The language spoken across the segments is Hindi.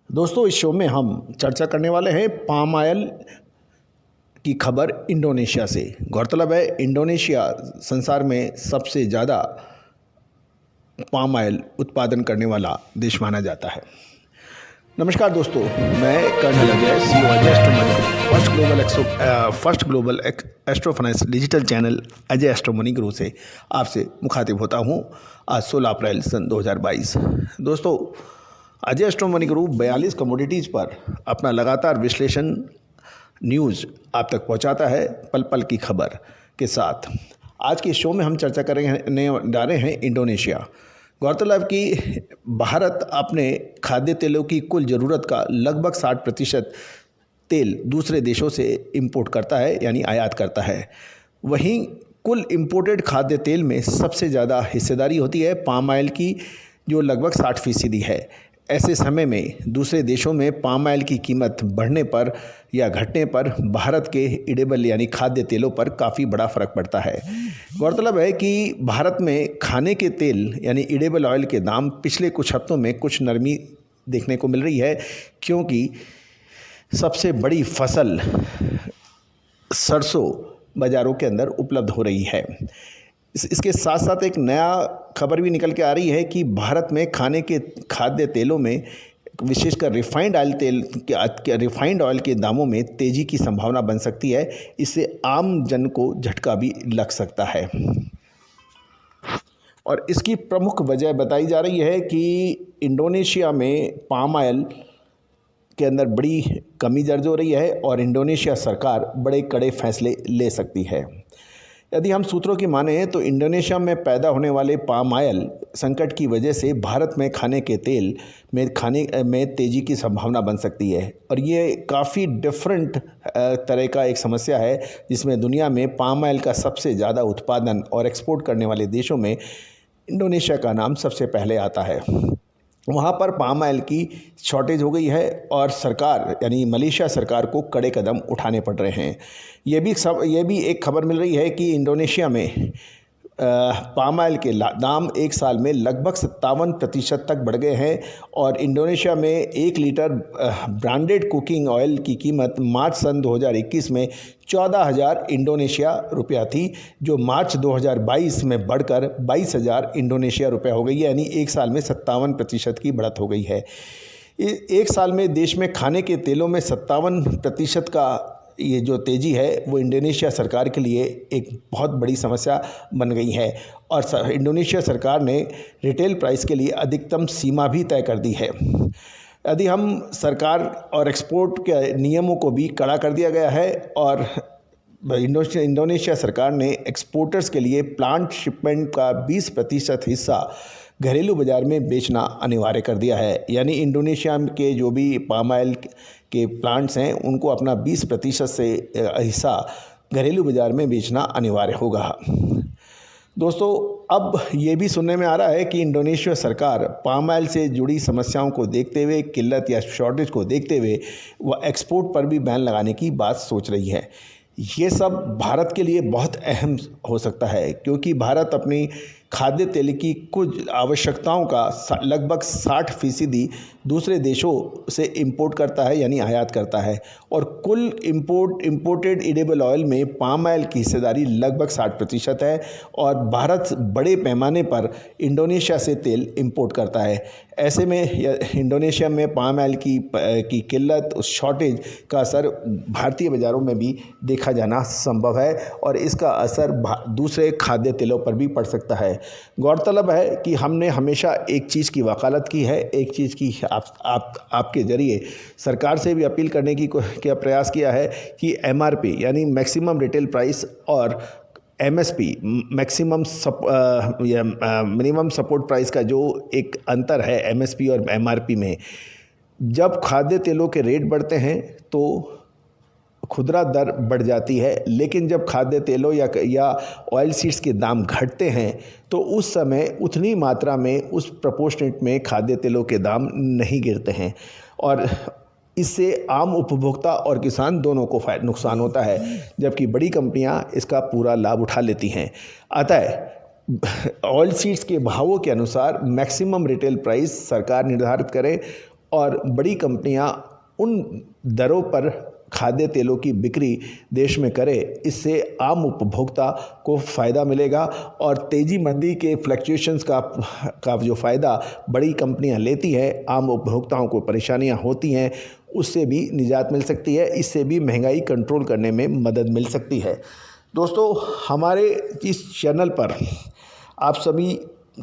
दोस्तों, इस शो में हम चर्चा करने वाले हैं पाम ऑयल की खबर इंडोनेशिया से। गौरतलब है, इंडोनेशिया संसार में सबसे ज़्यादा पाम ऑयल उत्पादन करने वाला देश माना जाता है। नमस्कार दोस्तों, मैं colonel Ajay, CEO Ajay astro first global astro finance digital channel Ajay astro money Guru से आपसे मुखातिब होता हूं। आज 16 अप्रैल सन 2022। दोस्तों, अजय एस्ट्रो मनी गुरु 42 कमोडिटीज़ पर अपना लगातार विश्लेषण न्यूज़ आप तक पहुंचाता है, पल पल की खबर के साथ। आज के शो में हम चर्चा करेंगे डाले हैं इंडोनेशिया। गौरतलब कि भारत अपने खाद्य तेलों की कुल ज़रूरत का लगभग 60% तेल दूसरे देशों से इंपोर्ट करता है, यानी आयात करता है। वहीं कुल इंपोर्टेड खाद्य तेल में सबसे ज़्यादा हिस्सेदारी होती है पाम ऑयल की, जो लगभग 60% है। ऐसे समय में दूसरे देशों में पाम ऑयल की कीमत बढ़ने पर या घटने पर भारत के एडिबल यानी खाद्य तेलों पर काफ़ी बड़ा फ़र्क पड़ता है। गौरतलब है कि भारत में खाने के तेल यानी एडिबल ऑयल के दाम पिछले कुछ हफ्तों में कुछ नरमी देखने को मिल रही है, क्योंकि सबसे बड़ी फसल सरसों बाज़ारों के अंदर उपलब्ध हो रही है। इसके साथ साथ एक नया खबर भी निकल के आ रही है कि भारत में खाने के खाद्य तेलों में विशेषकर रिफाइंड ऑयल के दामों में तेज़ी की संभावना बन सकती है। इससे आम जन को झटका भी लग सकता है और इसकी प्रमुख वजह बताई जा रही है कि इंडोनेशिया में पाम ऑयल के अंदर बड़ी कमी दर्ज हो रही है और इंडोनेशिया सरकार बड़े कड़े फैसले ले सकती है। यदि हम सूत्रों की माने तो इंडोनेशिया में पैदा होने वाले पाम ऑयल संकट की वजह से भारत में खाने के तेल में तेज़ी की संभावना बन सकती है और ये काफ़ी डिफरेंट तरह का एक समस्या है, जिसमें दुनिया में पाम ऑयल का सबसे ज़्यादा उत्पादन और एक्सपोर्ट करने वाले देशों में इंडोनेशिया का नाम सबसे पहले आता है। वहाँ पर पाम ऑयल की शॉर्टेज हो गई है और सरकार यानी मलेशिया सरकार को कड़े कदम उठाने पड़ रहे हैं। ये भी एक खबर मिल रही है कि इंडोनेशिया में पाम ऑयल के दाम एक साल में लगभग 57% तक बढ़ गए हैं और इंडोनेशिया में 1 लीटर ब्रांडेड कुकिंग ऑयल की कीमत मार्च सन 2021 में 14,000 इंडोनेशिया रुपया थी, जो मार्च 2022 में बढ़कर 22,000 इंडोनेशिया रुपया हो गई है, यानी एक साल में 57% की बढ़त हो गई है। एक साल में देश में खाने के तेलों में 57% का ये जो तेज़ी है वो इंडोनेशिया सरकार के लिए एक बहुत बड़ी समस्या बन गई है और इंडोनेशिया सरकार ने रिटेल प्राइस के लिए अधिकतम सीमा भी तय कर दी है। यदि हम सरकार और एक्सपोर्ट के नियमों को भी कड़ा कर दिया गया है और इंडोनेशिया सरकार ने एक्सपोर्टर्स के लिए प्लांट शिपमेंट का 20% हिस्सा घरेलू बाज़ार में बेचना अनिवार्य कर दिया है, यानी इंडोनेशिया के जो भी पाम ऑयल के प्लांट्स हैं उनको अपना 20% से हिस्सा घरेलू बाज़ार में बेचना अनिवार्य होगा। दोस्तों, अब ये भी सुनने में आ रहा है कि इंडोनेशिया सरकार पाम ऑयल से जुड़ी समस्याओं को देखते हुए, किल्लत या शॉर्टेज को देखते हुए वह एक्सपोर्ट पर भी बैन लगाने की बात सोच रही है। ये सब भारत के लिए बहुत अहम हो सकता है, क्योंकि भारत अपनी खाद्य तेल की कुछ आवश्यकताओं का लगभग 60% दूसरे देशों से इंपोर्ट करता है, यानी आयात करता है और कुल इंपोर्टेड एडिबल ऑयल में पाम ऑयल की हिस्सेदारी लगभग 60% है और भारत बड़े पैमाने पर इंडोनेशिया से तेल इंपोर्ट करता है। ऐसे में इंडोनेशिया में पाम ऑयल की किल्लत, उस शॉर्टेज का असर भारतीय बाज़ारों में भी देखा जाना संभव है और इसका असर दूसरे खाद्य तेलों पर भी पड़ सकता है। गौरतलब है कि हमने हमेशा एक चीज़ की वकालत की है, एक चीज़ की आपके ज़रिए सरकार से भी अपील करने की प्रयास किया है कि MRP यानी मैक्सिमम रिटेल प्राइस और MSP मिनिमम सपोर्ट प्राइस का जो एक अंतर है MSP और MRP में, जब खाद्य तेलों के रेट बढ़ते हैं तो खुदरा दर बढ़ जाती है, लेकिन जब खाद्य तेलों या ऑयल सीड्स के दाम घटते हैं तो उस समय उतनी मात्रा में उस प्रपोर्शनेट में खाद्य तेलों के दाम नहीं गिरते हैं और इससे आम उपभोक्ता और किसान दोनों को नुकसान होता है, जबकि बड़ी कंपनियां इसका पूरा लाभ उठा लेती हैं। अतः ऑयल सीड्स के भावों के अनुसार मैक्सिमम रिटेल प्राइस सरकार निर्धारित करे और बड़ी कंपनियां उन दरों पर खाद्य तेलों की बिक्री देश में करे, इससे आम उपभोक्ता को फ़ायदा मिलेगा और तेज़ी मंदी के फ्लक्चुएशंस का जो फ़ायदा बड़ी कंपनियां लेती है, आम उपभोक्ताओं को परेशानियां होती हैं, उससे भी निजात मिल सकती है। इससे भी महंगाई कंट्रोल करने में मदद मिल सकती है। दोस्तों, हमारे इस चैनल पर आप सभी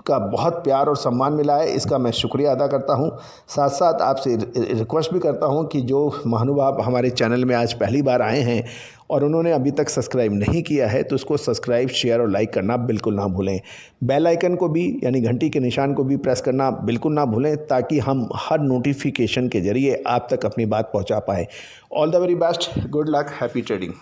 का बहुत प्यार और सम्मान मिला है, इसका मैं शुक्रिया अदा करता हूं। साथ साथ आपसे रिक्वेस्ट भी करता हूं कि जो महानुभाव हमारे चैनल में आज पहली बार आए हैं और उन्होंने अभी तक सब्सक्राइब नहीं किया है, तो उसको सब्सक्राइब, शेयर और लाइक करना बिल्कुल ना भूलें। बेल आइकन को भी यानी घंटी के निशान को भी प्रेस करना बिल्कुल ना भूलें, ताकि हम हर नोटिफिकेशन के ज़रिए आप तक अपनी बात पहुँचा पाएँ। All the very best, good luck, happy trading.